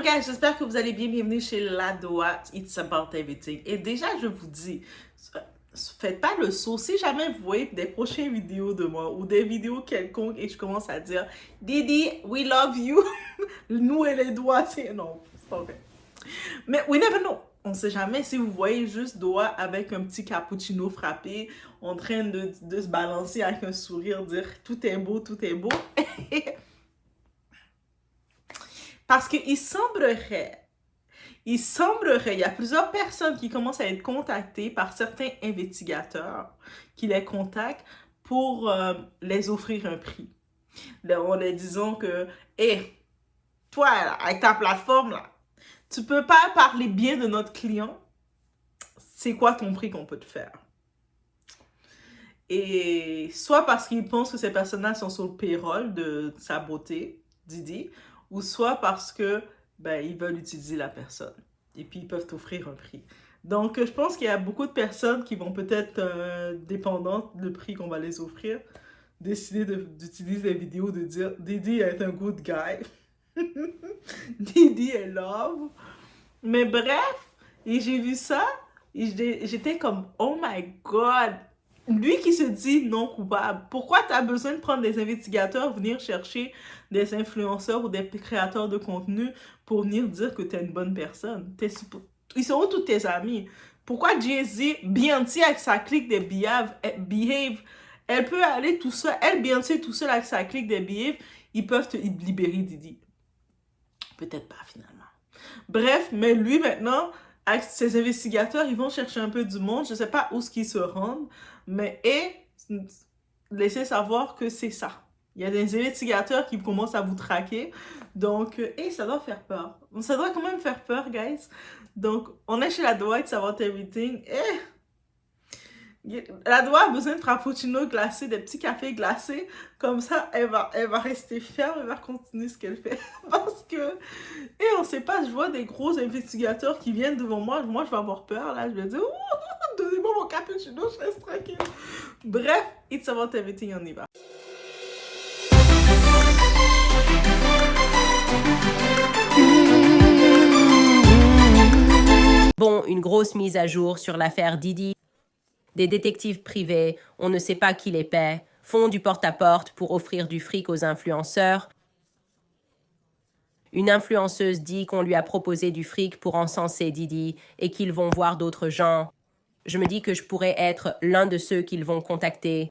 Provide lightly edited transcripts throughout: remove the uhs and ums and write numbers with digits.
Hello guys, j'espère que vous allez bien. Bienvenue chez Ladoa It's About Everything. Et déjà, je vous dis, faites pas le saut. Si jamais vous voyez des prochaines vidéos de moi ou des vidéos quelconques et je commence à dire Didi, we love you, nous et les doigts, c'est non, c'est pas vrai. Mais we never know. On sait jamais si vous voyez juste Doa avec un petit cappuccino frappé, en train de se balancer avec un sourire, dire tout est beau, tout est beau. Parce qu'il semblerait, il y a plusieurs personnes qui commencent à être contactées par certains investigateurs qui les contactent pour les offrir un prix. En leur disant que, hé, toi, là, avec ta plateforme, là, tu peux pas parler bien de notre client. C'est quoi ton prix qu'on peut te faire? Et soit parce qu'ils pensent que ces personnes-là sont sur le payroll de sa beauté, Didi, ou soit parce que ils veulent utiliser la personne. Et puis, ils peuvent t'offrir un prix. Donc, je pense qu'il y a beaucoup de personnes qui vont peut-être, dépendantes du prix qu'on va les offrir, décider d'utiliser des vidéos de dire « Didi est un good guy. Didi est love. » Mais bref, et j'ai vu ça, et j'étais comme « Oh my God! » Lui qui se dit non coupable, pourquoi tu as besoin de prendre des investigateurs, venir chercher des influenceurs ou des créateurs de contenu pour venir dire que tu es une bonne personne? Ils sont où tous tes amis? Pourquoi Jay-Z, Beyoncé avec sa clique de Behave, elle peut aller tout seul, Beyoncé tout seul avec sa clique de Behave, ils peuvent te libérer Didi. Peut-être pas finalement. Bref, mais lui maintenant, avec ses investigateurs, ils vont chercher un peu du monde. Je ne sais pas où ce qu'ils se rendent, mais laissez savoir que c'est ça. Il y a des investigateurs qui commencent à vous traquer. Donc, ça doit faire peur. Ça doit quand même faire peur, guys. Donc, on est chez Ladoa It's About Everything. Ladoa a besoin de frappuccino glacé, des petits cafés glacés. Comme ça, elle va rester ferme, elle va continuer ce qu'elle fait. Parce que, on sait pas, je vois des gros investigateurs qui viennent devant moi. Moi, je vais avoir peur, là. Je vais dire, ouh, donnez-moi mon cappuccino, je reste tranquille. Bref, It's About Everything, on y va. Bon, une grosse mise à jour sur l'affaire Didi. Des détectives privés, on ne sait pas qui les paie, font du porte-à-porte pour offrir du fric aux influenceurs. Une influenceuse dit qu'on lui a proposé du fric pour encenser Didi et qu'ils vont voir d'autres gens. Je me dis que je pourrais être l'un de ceux qu'ils vont contacter.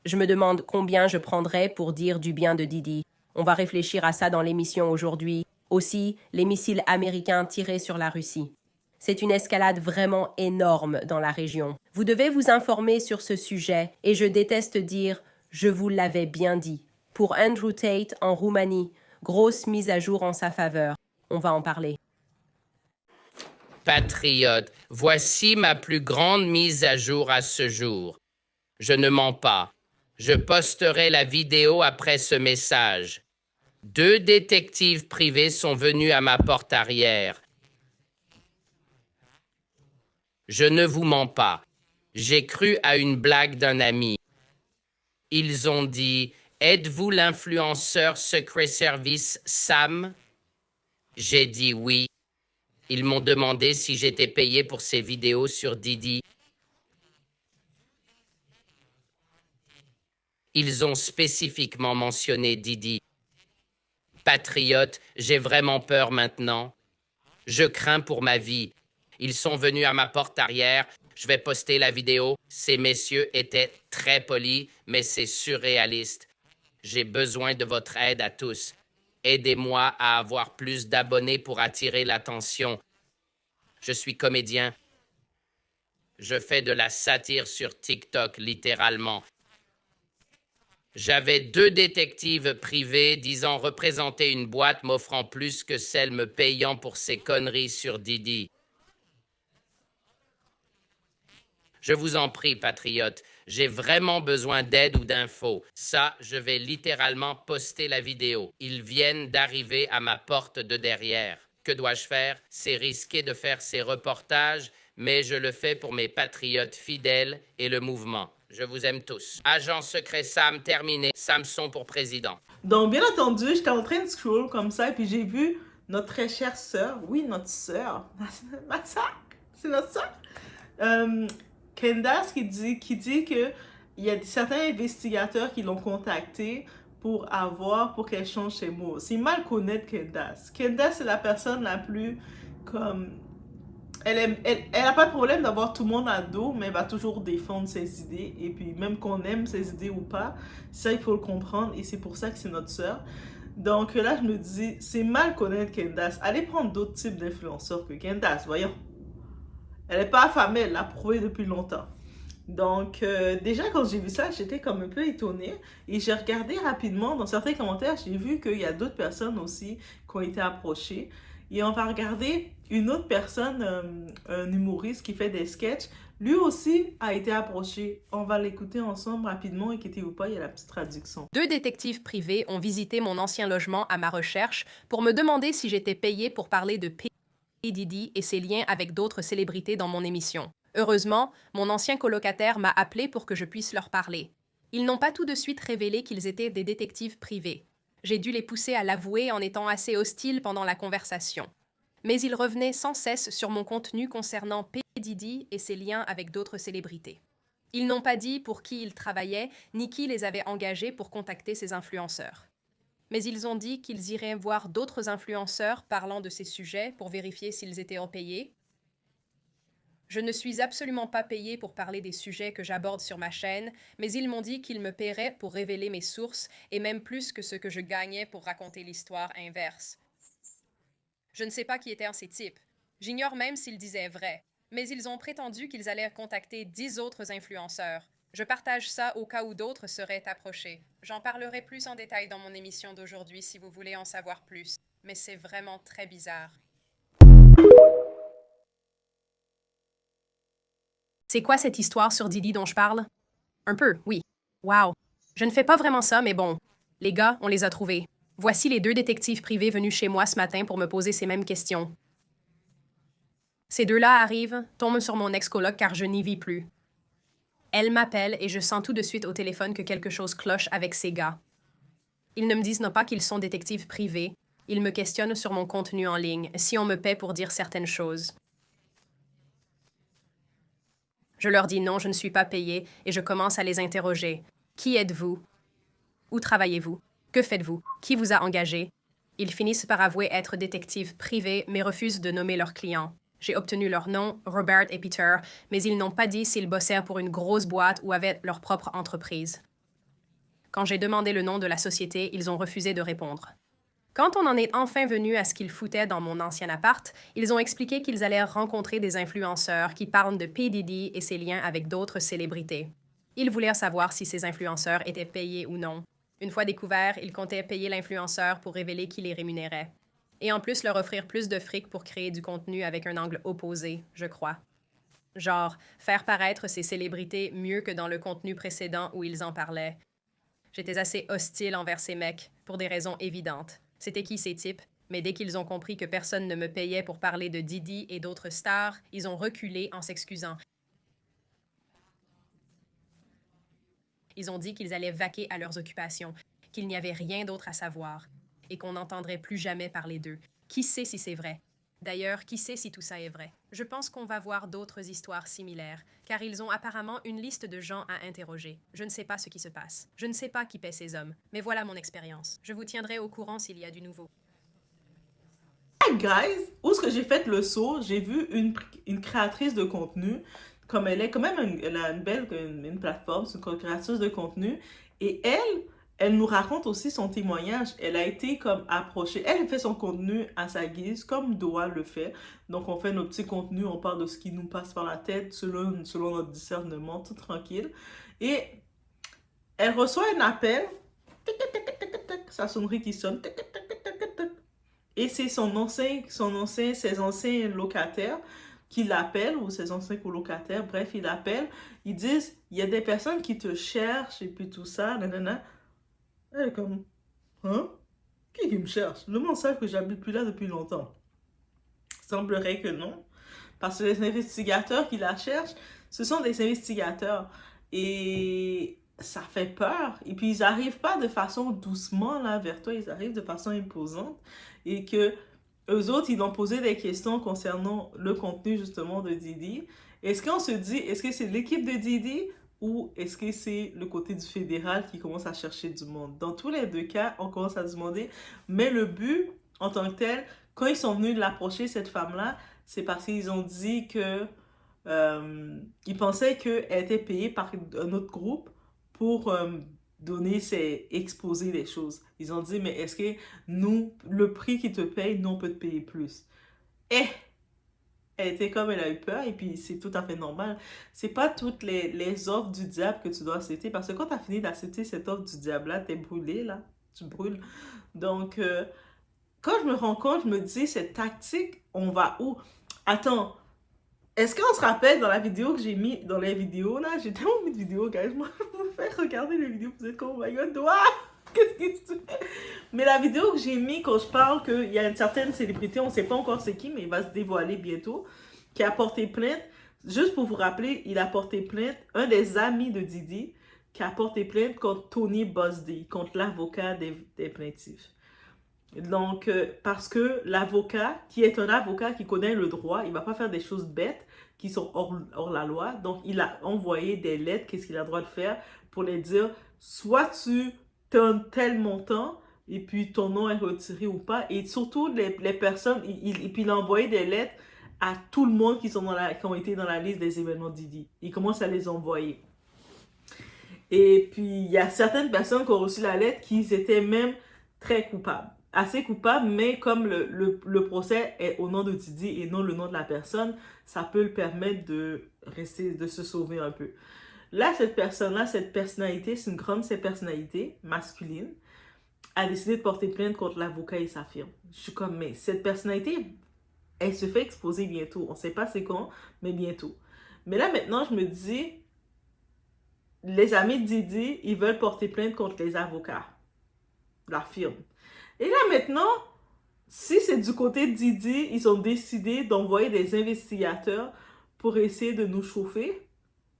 Je me demande combien je prendrais pour dire du bien de Didi. On va réfléchir à ça dans l'émission aujourd'hui. Aussi, les missiles américains tirés sur la Russie. C'est une escalade vraiment énorme dans la région. Vous devez vous informer sur ce sujet et je déteste dire « je vous l'avais bien dit ». Pour Andrew Tate en Roumanie, grosse mise à jour en sa faveur. On va en parler. Patriote, voici ma plus grande mise à jour à ce jour. Je ne mens pas. Je posterai la vidéo après ce message. 2 détectives privés sont venus à ma porte arrière. Je ne vous mens pas. J'ai cru à une blague d'un ami. Ils ont dit « Êtes-vous l'influenceur Secret Service Sam ?» J'ai dit oui. Ils m'ont demandé si j'étais payé pour ces vidéos sur Didi. Ils ont spécifiquement mentionné Didi. Patriote, j'ai vraiment peur maintenant. Je crains pour ma vie. Ils sont venus à ma porte arrière. Je vais poster la vidéo. Ces messieurs étaient très polis, mais c'est surréaliste. J'ai besoin de votre aide à tous. Aidez-moi à avoir plus d'abonnés pour attirer l'attention. Je suis comédien. Je fais de la satire sur TikTok, littéralement. J'avais 2 détectives privés disant représenter une boîte m'offrant plus que celle me payant pour ces conneries sur Didi. Je vous en prie, patriote, j'ai vraiment besoin d'aide ou d'infos. Ça, je vais littéralement poster la vidéo. Ils viennent d'arriver à ma porte de derrière. Que dois-je faire? C'est risqué de faire ces reportages, mais je le fais pour mes patriotes fidèles et le mouvement. Je vous aime tous. Agent secret Sam, terminé. Samson pour président. Donc, bien entendu, j'étais en train de scroll comme ça, et puis j'ai vu notre très chère sœur, oui, notre sœur, ma sœur, c'est notre sœur, Candace qui dit que il y a certains investigateurs qui l'ont contactée pour qu'elle change ses mots. C'est mal connaître Candace. Candace, c'est la personne la plus comme... Elle a pas de problème d'avoir tout le monde à dos, mais elle va toujours défendre ses idées. Et puis, même qu'on aime ses idées ou pas, ça, il faut le comprendre. Et c'est pour ça que c'est notre sœur. Donc là, je me dis, c'est mal connaître Candace. Allez prendre d'autres types d'influenceurs que Candace, voyons. Elle n'est pas affamée, elle l'a prouvé depuis longtemps. Donc, déjà, quand j'ai vu ça, j'étais comme un peu étonnée. Et j'ai regardé rapidement, dans certains commentaires, j'ai vu qu'il y a d'autres personnes aussi qui ont été approchées. Et on va regarder une autre personne, un humoriste qui fait des sketchs. Lui aussi a été approché. On va l'écouter ensemble rapidement. Inquiétez-vous pas, il y a la petite traduction. 2 détectives privés ont visité mon ancien logement à ma recherche pour me demander si j'étais payée pour parler de P. Diddy et ses liens avec d'autres célébrités dans mon émission. Heureusement, mon ancien colocataire m'a appelé pour que je puisse leur parler. Ils n'ont pas tout de suite révélé qu'ils étaient des détectives privés. J'ai dû les pousser à l'avouer en étant assez hostile pendant la conversation. Mais ils revenaient sans cesse sur mon contenu concernant P. Diddy et ses liens avec d'autres célébrités. Ils n'ont pas dit pour qui ils travaillaient, ni qui les avait engagés pour contacter ces influenceurs. Mais ils ont dit qu'ils iraient voir d'autres influenceurs parlant de ces sujets pour vérifier s'ils étaient payés. Je ne suis absolument pas payée pour parler des sujets que j'aborde sur ma chaîne, mais ils m'ont dit qu'ils me paieraient pour révéler mes sources et même plus que ce que je gagnais pour raconter l'histoire inverse. Je ne sais pas qui étaient ces types. J'ignore même s'ils disaient vrai, mais ils ont prétendu qu'ils allaient contacter 10 autres influenceurs. Je partage ça au cas où d'autres seraient approchés. J'en parlerai plus en détail dans mon émission d'aujourd'hui si vous voulez en savoir plus, mais c'est vraiment très bizarre. C'est quoi cette histoire sur Diddy dont je parle? Un peu, oui. Wow. Je ne fais pas vraiment ça, mais bon. Les gars, on les a trouvés. Voici les 2 détectives privés venus chez moi ce matin pour me poser ces mêmes questions. Ces 2-là arrivent, tombent sur mon ex-coloc car je n'y vis plus. Elle m'appelle et je sens tout de suite au téléphone que quelque chose cloche avec ces gars. Ils ne me disent non pas qu'ils sont détectives privés, ils me questionnent sur mon contenu en ligne, si on me paie pour dire certaines choses. Je leur dis non, je ne suis pas payée et je commence à les interroger. Qui êtes-vous? Où travaillez-vous? Que faites-vous? Qui vous a engagé? Ils finissent par avouer être détectives privés mais refusent de nommer leurs clients. J'ai obtenu leur nom, Robert et Peter, mais ils n'ont pas dit s'ils bossèrent pour une grosse boîte ou avaient leur propre entreprise. Quand j'ai demandé le nom de la société, ils ont refusé de répondre. Quand on en est enfin venu à ce qu'ils foutaient dans mon ancien appart, ils ont expliqué qu'ils allaient rencontrer des influenceurs qui parlent de P. Diddy et ses liens avec d'autres célébrités. Ils voulaient savoir si ces influenceurs étaient payés ou non. Une fois découverts, ils comptaient payer l'influenceur pour révéler qui les rémunérait. Et en plus leur offrir plus de fric pour créer du contenu avec un angle opposé, je crois. Genre, faire paraître ces célébrités mieux que dans le contenu précédent où ils en parlaient. J'étais assez hostile envers ces mecs, pour des raisons évidentes. C'était qui ces types? Mais dès qu'ils ont compris que personne ne me payait pour parler de Diddy et d'autres stars, ils ont reculé en s'excusant. Ils ont dit qu'ils allaient vaquer à leurs occupations, qu'il n'y avait rien d'autre à savoir, et qu'on n'entendrait plus jamais parler d'eux. Qui sait si c'est vrai? D'ailleurs, qui sait si tout ça est vrai? Je pense qu'on va voir d'autres histoires similaires, car ils ont apparemment une liste de gens à interroger. Je ne sais pas ce qui se passe. Je ne sais pas qui paie ces hommes, mais voilà mon expérience. Je vous tiendrai au courant s'il y a du nouveau. Hey guys, où est-ce que j'ai fait le saut? J'ai vu une créatrice de contenu, comme elle est quand même, elle a une plateforme, c'est une créatrice de contenu, et elle nous raconte aussi son témoignage. Elle a été comme approchée. Elle fait son contenu à sa guise, comme Doa le fait. Donc, on fait nos petits contenus, on parle de ce qui nous passe par la tête, selon notre discernement, tout tranquille. Et elle reçoit un appel, sa sonnerie qui sonne, et c'est ses anciens locataires qui l'appellent, ou ses anciens colocataires, bref, ils l'appellent. Ils disent, il y a des personnes qui te cherchent, et puis tout ça, nanana. Elle est comme, hein? Qui me cherche? Le monde sait que j'habite plus là depuis longtemps. Semblerait que non. Parce que les investigateurs qui la cherchent, ce sont des investigateurs. Et ça fait peur. Et puis, ils n'arrivent pas de façon doucement là vers toi. Ils arrivent de façon imposante. Et que eux autres, ils ont posé des questions concernant le contenu justement de Didi. Est-ce qu'on se dit, est-ce que c'est l'équipe de Didi ou est-ce que c'est le côté du fédéral qui commence à chercher du monde? Dans tous les deux cas, on commence à se demander, mais le but en tant que tel, quand ils sont venus l'approcher, cette femme-là, c'est parce qu'ils ont dit que ils pensaient qu'elle était payée par un autre groupe pour exposer les choses. Ils ont dit, mais est-ce que nous, le prix qu'ils te payent, nous, on peut te payer plus? Eh! Elle était comme elle a eu peur, et puis c'est tout à fait normal. C'est pas toutes les offres du diable que tu dois accepter, parce que quand tu as fini d'accepter cette offre du diable-là, t'es brûlé, là. Tu brûles. Donc, quand je me rends compte, je me dis, cette tactique, on va où? Attends, est-ce qu'on se rappelle dans la vidéo que j'ai mis, dans les vidéos, là, j'ai tellement mis de vidéos, guys, moi, je vous fais regarder les vidéos, vous êtes comme, oh my god, wow! Qu'est-ce que tu fais? Mais la vidéo que j'ai mis quand je parle qu'il y a une certaine célébrité, on ne sait pas encore c'est qui, mais il va se dévoiler bientôt, qui a porté plainte. Juste pour vous rappeler, il a porté plainte, un des amis de Didi, qui a porté plainte contre Tony Buzdy, contre l'avocat des plaintifs. Donc, parce que l'avocat, qui est un avocat qui connaît le droit, il ne va pas faire des choses bêtes qui sont hors la loi. Donc, il a envoyé des lettres, qu'est-ce qu'il a le droit de faire, pour les dire, soit tu donnes tel montant, et puis ton nom est retiré ou pas. Et surtout, les personnes, et puis il a envoyé des lettres à tout le monde qui ont été dans la liste des événements Didi. Il commence à les envoyer. Et puis, il y a certaines personnes qui ont reçu la lettre qui étaient même très coupables. Assez coupables, mais comme le procès est au nom de Didi et non le nom de la personne, ça peut le permettre de se sauver un peu. Là, cette personne-là, cette personnalité, c'est une grande personnalité masculine, a décidé de porter plainte contre l'avocat et sa firme. Je suis comme, mais cette personnalité, elle se fait exposer bientôt. On ne sait pas c'est quand, mais bientôt. Mais là, maintenant, je me dis, les amis de Didi, ils veulent porter plainte contre les avocats, la firme. Et là, maintenant, si c'est du côté de Didi, ils ont décidé d'envoyer des investigateurs pour essayer de nous chauffer,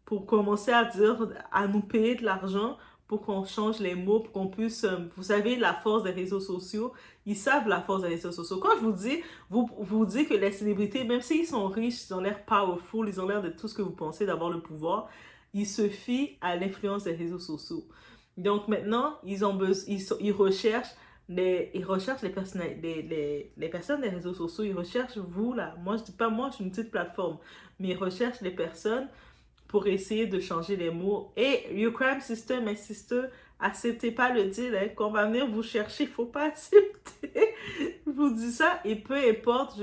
pour commencer à nous payer de l'argent, pour qu'on change les mots, pour qu'on puisse, vous savez, la force des réseaux sociaux, ils savent la force des réseaux sociaux. Quand je vous dis que les célébrités, même s'ils sont riches, ils ont l'air powerful, ils ont l'air de tout ce que vous pensez, d'avoir le pouvoir, ils se fient à l'influence des réseaux sociaux. Donc maintenant, ils recherchent les personnes des réseaux sociaux, ils recherchent vous là. Moi, je dis pas moi, je suis une petite plateforme, mais ils recherchent les personnes pour essayer de changer les mots. Et your crime sister, my sister, acceptez pas le deal, hein. Quand on va venir vous chercher, il faut pas accepter. Je vous dis ça, et peu importe,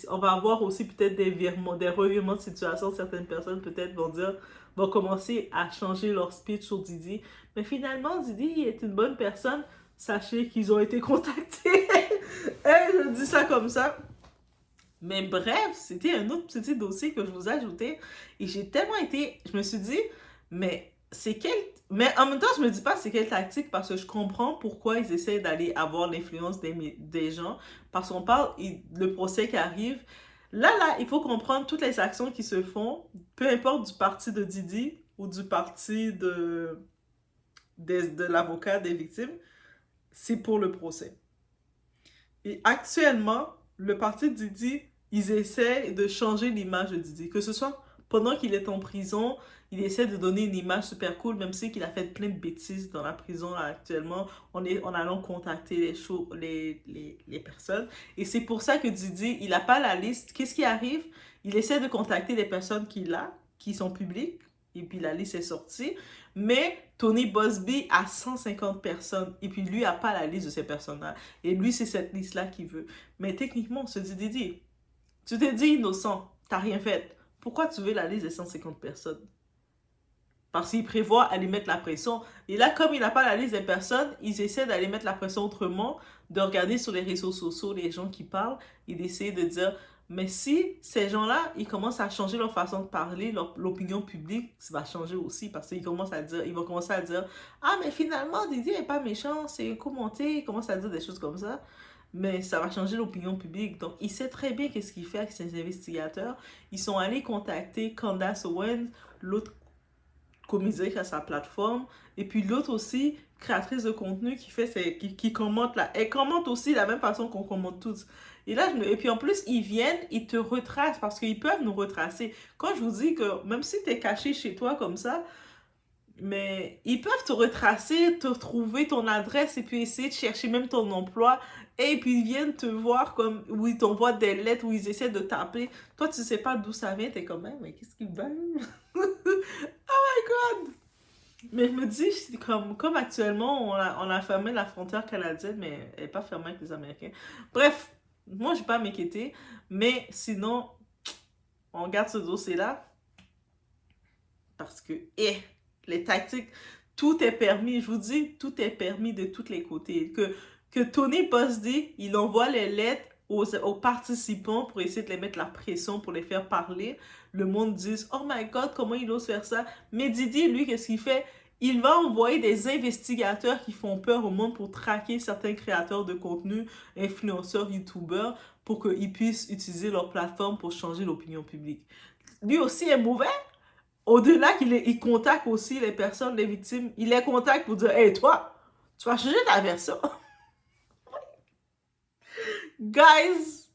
on va avoir aussi peut-être des revirements de situation. Certaines personnes peut-être vont commencer à changer leur speech sur Didi. Mais finalement, Didi est une bonne personne. Sachez qu'ils ont été contactés. Je dis ça comme ça. Mais bref, c'était un autre petit dossier que je vous ai ajouté. Et j'ai tellement été... Je me suis dit, mais c'est quel... Mais en même temps, je me dis pas c'est quelle tactique, parce que je comprends pourquoi ils essaient d'aller avoir l'influence des gens. Parce qu'on parle, le procès qui arrive. Là, il faut comprendre toutes les actions qui se font, peu importe du parti de Didi ou du parti de l'avocat des victimes, c'est pour le procès. Et actuellement, le parti de Didi, ils essaient de changer l'image de Didi. Que ce soit pendant qu'il est en prison, il essaie de donner une image super cool, même si qu'il a fait plein de bêtises dans la prison là, actuellement, en allant contacter les personnes. Et c'est pour ça que Didi, il n'a pas la liste. Qu'est-ce qui arrive? Il essaie de contacter les personnes qu'il a, qui sont publiques, et puis la liste est sortie. Mais Tony Buzby a 150 personnes, et puis lui n'a pas la liste de ces personnes-là. Et lui, c'est cette liste-là qu'il veut. Mais techniquement, on se dit, Didi, tu t'es dit innocent, t'as rien fait. Pourquoi tu veux la liste des 150 personnes? Parce qu'il prévoit aller mettre la pression. Et là, comme il n'a pas la liste des personnes, ils essaient d'aller mettre la pression autrement, de regarder sur les réseaux sociaux les gens qui parlent et d'essayer de dire, mais si ces gens-là, ils commencent à changer leur façon de parler, l'opinion publique, ça va changer aussi, parce qu'ils vont commencer à dire, ah, mais finalement, Didi n'est pas méchant, c'est commenté, ils commencent à dire des choses comme ça. Mais ça va changer l'opinion publique. Donc, il sait très bien qu'est-ce qu'il fait avec ses investigateurs. Ils sont allés contacter Candace Owens, l'autre comédienne à sa plateforme. Et puis l'autre aussi, créatrice de contenu qui commente là. Elle commente aussi de la même façon qu'on commente tous. Et là, et puis en plus, ils viennent, ils te retracent parce qu'ils peuvent nous retracer. Quand je vous dis que même si tu es caché chez toi comme ça, mais ils peuvent te retracer, te trouver ton adresse et puis essayer de chercher même ton emploi. Et puis ils viennent te voir comme, où ils t'envoient des lettres, où ils essaient de taper. Toi, tu sais pas d'où ça vient, t'es comme, mais qu'est-ce qu'ils veulent? Mais je me dis, comme actuellement, on a fermé la frontière canadienne, mais elle n'est pas fermée avec les Américains. Bref, moi, je vais pas m'inquiéter. Mais sinon, on garde ce dossier-là. Parce que, les tactiques, tout est permis. Je vous dis, tout est permis de tous les côtés. Que Tony Buzdy, il envoie les lettres aux participants pour essayer de les mettre la pression, pour les faire parler. Le monde dit, oh my God, comment il ose faire ça? Mais Didi, lui, qu'est-ce qu'il fait? Il va envoyer des investigateurs qui font peur au monde pour traquer certains créateurs de contenu, influenceurs, youtubeurs, pour qu'ils puissent utiliser leur plateforme pour changer l'opinion publique. Lui aussi est mauvais. Au-delà qu'il contacte aussi les personnes, les victimes, il les contacte pour dire, hey, toi, tu vas changer ta version. Guys,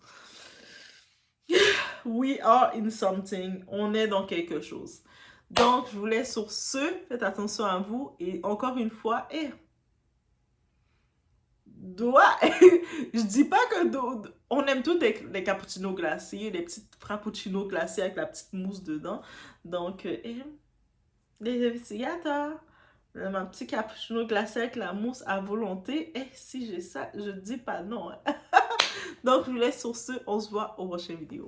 we are in something. On est dans quelque chose. Donc, je vous laisse sur ce. Faites attention à vous. Et encore une fois, je dis pas que on aime tous les cappuccinos glacés, les petites frappuccinos glacés avec la petite mousse dedans. Donc, les investigateurs, ma petit cappuccino glacé avec la mousse à volonté. Et si j'ai ça, je dis pas non. Donc, je vous laisse sur ce. On se voit au prochain vidéo.